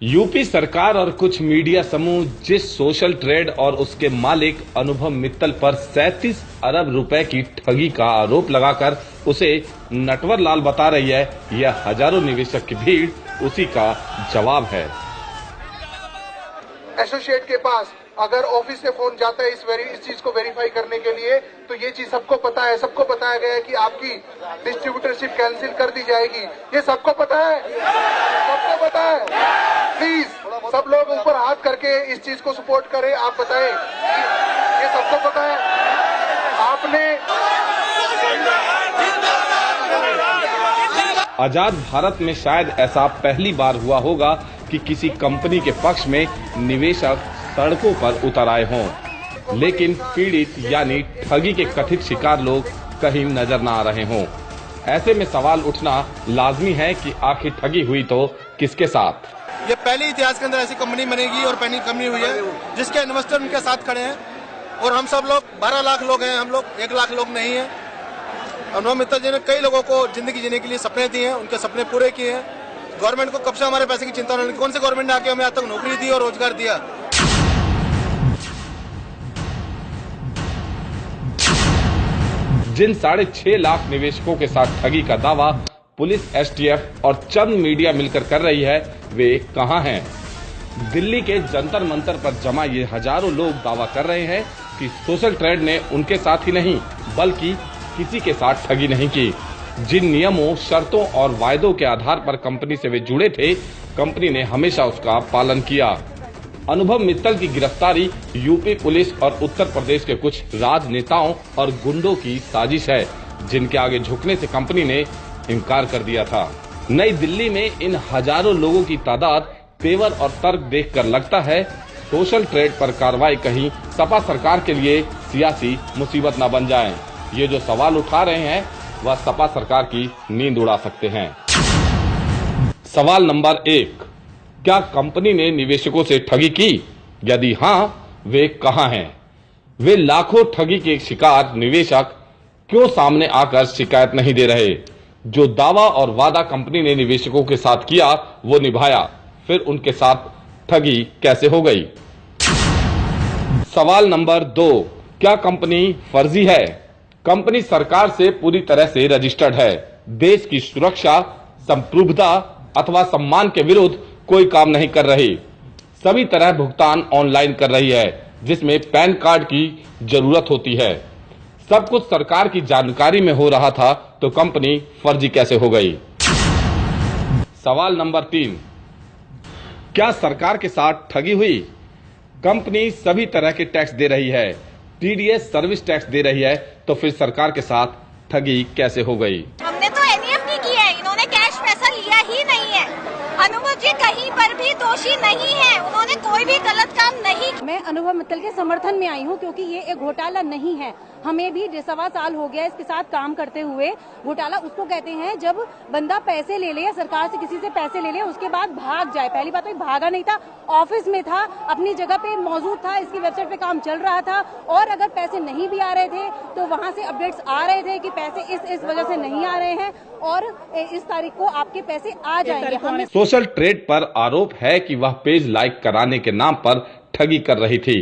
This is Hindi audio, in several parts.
यूपी सरकार और कुछ मीडिया समूह जिस सोशल ट्रेड और उसके मालिक अनुभव मित्तल पर 37 अरब रुपए की ठगी का आरोप लगाकर उसे नटवर लाल बता रही है, यह हजारों निवेशक की भीड़ उसी का जवाब है। एसोसिएट के पास अगर ऑफिस से फोन जाता है इस चीज को वेरीफाई करने के लिए, तो ये चीज सबको पता है, सबको बताया गया है कि आपकी डिस्ट्रीब्यूटरशिप कैंसिल कर दी जाएगी। ये सबको पता है, सबको पता है। प्लीज सब लोग ऊपर हाथ करके इस चीज को सपोर्ट करें। आप बताएं, ये सबको पता है। आपने आजाद भारत में शायद ऐसा पहली बार हुआ होगा कि किसी कंपनी के पक्ष में निवेशक सड़कों पर उतर आए हों, लेकिन पीड़ित यानी ठगी के कथित शिकार लोग कहीं नजर न आ रहे हों। ऐसे में सवाल उठना लाजमी है कि आखिर ठगी हुई तो किसके साथ। ये पहले इतिहास के अंदर ऐसी कंपनी बनेगी और पहली कंपनी हुई है जिसके इन्वेस्टर उनके साथ खड़े हैं, और हम सब लोग 12 लाख लोग हैं, हम लोग 1 लाख लोग नहीं हैं। अनुभव मित्तल जी ने कई लोगों को जिंदगी जीने के लिए सपने दिए हैं, उनके सपने पूरे किए हैं। गवर्नमेंट को कब से हमारे पैसे की चिंता नहीं, कौन से गवर्नमेंट ने आके हमें आज तक नौकरी दी और रोजगार दिया। जिन 6.5 लाख निवेशकों के साथ ठगी का दावा पुलिस, एसटीएफ और चंद मीडिया मिलकर कर रही है, वे कहां हैं? दिल्ली के जंतर मंतर पर जमा ये हजारों लोग दावा कर रहे हैं कि सोशल ट्रेड ने उनके साथ ही नहीं बल्कि किसी के साथ ठगी नहीं की। जिन नियमों, शर्तों और वायदों के आधार पर कंपनी से वे जुड़े थे, कंपनी ने हमेशा उसका पालन किया। अनुभव मित्तल की गिरफ्तारी यूपी पुलिस और उत्तर प्रदेश के कुछ राजनेताओं और गुंडों की साजिश है, जिनके आगे झुकने से कंपनी ने इनकार कर दिया था। नई दिल्ली में इन हजारों लोगों की तादाद, तेवर और तर्क देखकर लगता है सोशल ट्रेड पर कार्रवाई कहीं सपा सरकार के लिए सियासी मुसीबत न बन जाए। ये जो सवाल उठा रहे हैं वह सपा सरकार की नींद उड़ा सकते हैं। सवाल नंबर 1, क्या कंपनी ने निवेशकों से ठगी की? यदि हाँ, वे कहां हैं? वे लाखों ठगी के शिकार निवेशक क्यों सामने आकर शिकायत नहीं दे रहे? जो दावा और वादा कंपनी ने निवेशकों के साथ किया वो निभाया, फिर उनके साथ ठगी कैसे हो गई? सवाल नंबर 2, क्या कंपनी फर्जी है? कंपनी सरकार से पूरी तरह से रजिस्टर्ड है, देश की सुरक्षा, संप्रभुता अथवा सम्मान के विरुद्ध कोई काम नहीं कर रही, सभी तरह भुगतान ऑनलाइन कर रही है, जिसमें पैन कार्ड की जरूरत होती है। सब कुछ सरकार की जानकारी में हो रहा था, तो कंपनी फर्जी कैसे हो गई? सवाल नंबर 3, क्या सरकार के साथ ठगी हुई? कंपनी सभी तरह के टैक्स दे रही है, टीडीएस सर्विस टैक्स दे रही है, तो फिर सरकार के साथ ठगी कैसे हो गई? हमने तो एनईएफटी की है, इन्होंने कैश पैसा लिया ही नहीं है। अनुभव जी कहीं पर भी दोषी नहीं है, उन्होंने कोई भी गलत काम नहीं। मैं अनुभव मित्तल के समर्थन में आई हूँ, क्योंकि ये एक घोटाला नहीं है। हमें भी 1.25 साल हो गया इसके साथ काम करते हुए। घोटाला उसको कहते हैं जब बंदा पैसे ले ले या सरकार से किसी से पैसे ले ले, उसके बाद भाग जाए। पहली बात तो भागा नहीं था, ऑफिस में था, अपनी जगह पे मौजूद था, इसकी वेबसाइट पे काम चल रहा था, और अगर पैसे नहीं भी आ रहे थे तो वहाँ से अपडेट्स आ रहे थे कि पैसे इस वजह से नहीं आ रहे हैं और इस तारीख को आपके पैसे आ जाएंगे। सोशल ट्रेड पर आरोप है कि वह पेज लाइक कराने के नाम पर ठगी कर रही थी,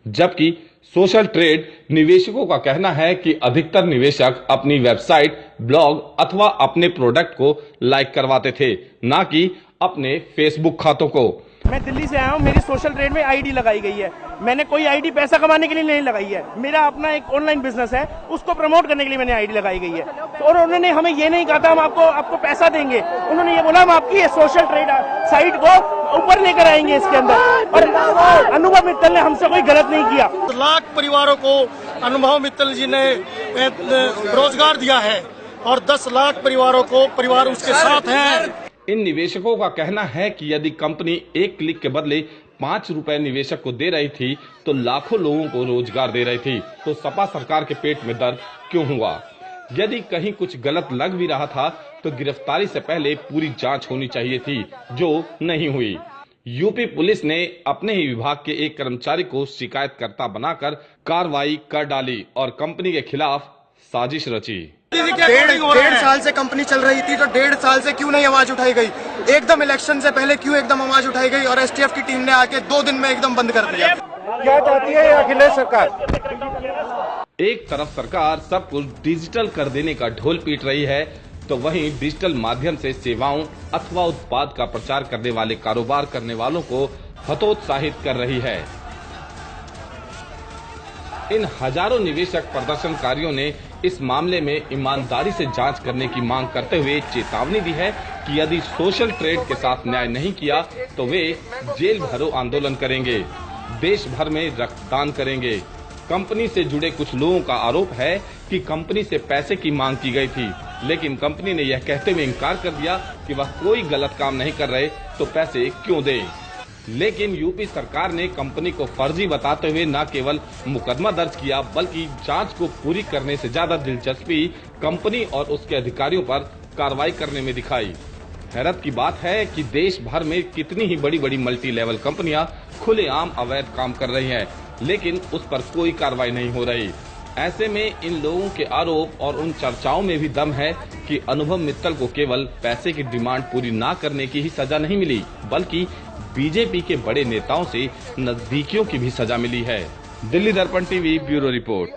जबकि सोशल ट्रेड निवेशकों का कहना है कि अधिकतर निवेशक अपनी वेबसाइट, ब्लॉग अथवा अपने प्रोडक्ट को लाइक करवाते थे, ना कि अपने फेसबुक खातों को। मैं दिल्ली से आया हूँ, मेरी सोशल ट्रेड में आईडी लगाई गई है। मैंने कोई आईडी पैसा कमाने के लिए नहीं लगाई है, मेरा अपना एक ऑनलाइन बिजनेस है, उसको प्रमोट करने के लिए मैंने आईडी लगाई गई है। और उन्होंने हमें ये नहीं कहा था हम आपको पैसा देंगे, उन्होंने ये बोला हम आपकी ये सोशल ट्रेड साइट को ऊपर लेकर आएंगे इसके अंदर। और अनुभव मित्तल ने हमसे कोई गलत नहीं किया। लाख परिवारों को अनुभव मित्तल जी ने रोजगार दिया है और 10 लाख परिवारों को परिवार उसके साथ हैं। इन निवेशकों का कहना है कि यदि कंपनी 1 क्लिक के बदले 5 रुपए निवेशक को दे रही थी तो लाखों लोगों को रोजगार दे रही थी, तो सपा सरकार के पेट में दर्द क्यों हुआ? यदि कहीं कुछ गलत लग भी रहा था तो गिरफ्तारी से पहले पूरी जांच होनी चाहिए थी, जो नहीं हुई। यूपी पुलिस ने अपने ही विभाग के एक कर्मचारी को शिकायतकर्ता बनाकर कार्रवाई कर डाली और कंपनी के खिलाफ साजिश रची। डेढ़ साल से कंपनी चल रही थी, तो 1.5 साल से क्यों नहीं आवाज उठाई गई? एकदम इलेक्शन से पहले क्यों एकदम आवाज उठाई गई और एसटीएफ की टीम ने आके 2 दिन में एकदम बंद कर दिया? क्या चाहती है अखिलेश सरकार? एक तरफ सरकार सब कुछ डिजिटल कर देने का ढोल पीट रही है, तो वहीं डिजिटल माध्यम से सेवाओं अथवा उत्पाद का प्रचार करने वाले कारोबार करने वालों को हतोत्साहित कर रही है। इन हजारों निवेशक प्रदर्शनकारियों ने इस मामले में ईमानदारी से जांच करने की मांग करते हुए चेतावनी दी है कि यदि सोशल ट्रेड के साथ न्याय नहीं किया तो वे जेल भरो आंदोलन करेंगे, देश भर में रक्तदान करेंगे। कंपनी से जुड़े कुछ लोगों का आरोप है कि कंपनी से पैसे की मांग की गई थी, लेकिन कंपनी ने यह कहते हुए इनकार कर दिया कि वह कोई गलत काम नहीं कर रहे, तो पैसे क्यों दें। लेकिन यूपी सरकार ने कंपनी को फर्जी बताते हुए न केवल मुकदमा दर्ज किया, बल्कि जांच को पूरी करने से ज्यादा दिलचस्पी कंपनी और उसके अधिकारियों पर कार्रवाई करने में दिखाई। हैरत की बात है कि देश भर में कितनी ही बड़ी बड़ी मल्टी लेवल कंपनियां खुलेआम अवैध काम कर रही हैं, लेकिन उस पर कोई कार्रवाई नहीं हो रही। ऐसे में इन लोगों के आरोप और उन चर्चाओं में भी दम है कि अनुभव मित्तल को केवल पैसे की डिमांड पूरी न करने की ही सजा नहीं मिली, बल्कि बीजेपी के बड़े नेताओं से नजदीकियों की भी सजा मिली है। दिल्ली दर्पण टीवी ब्यूरो रिपोर्ट।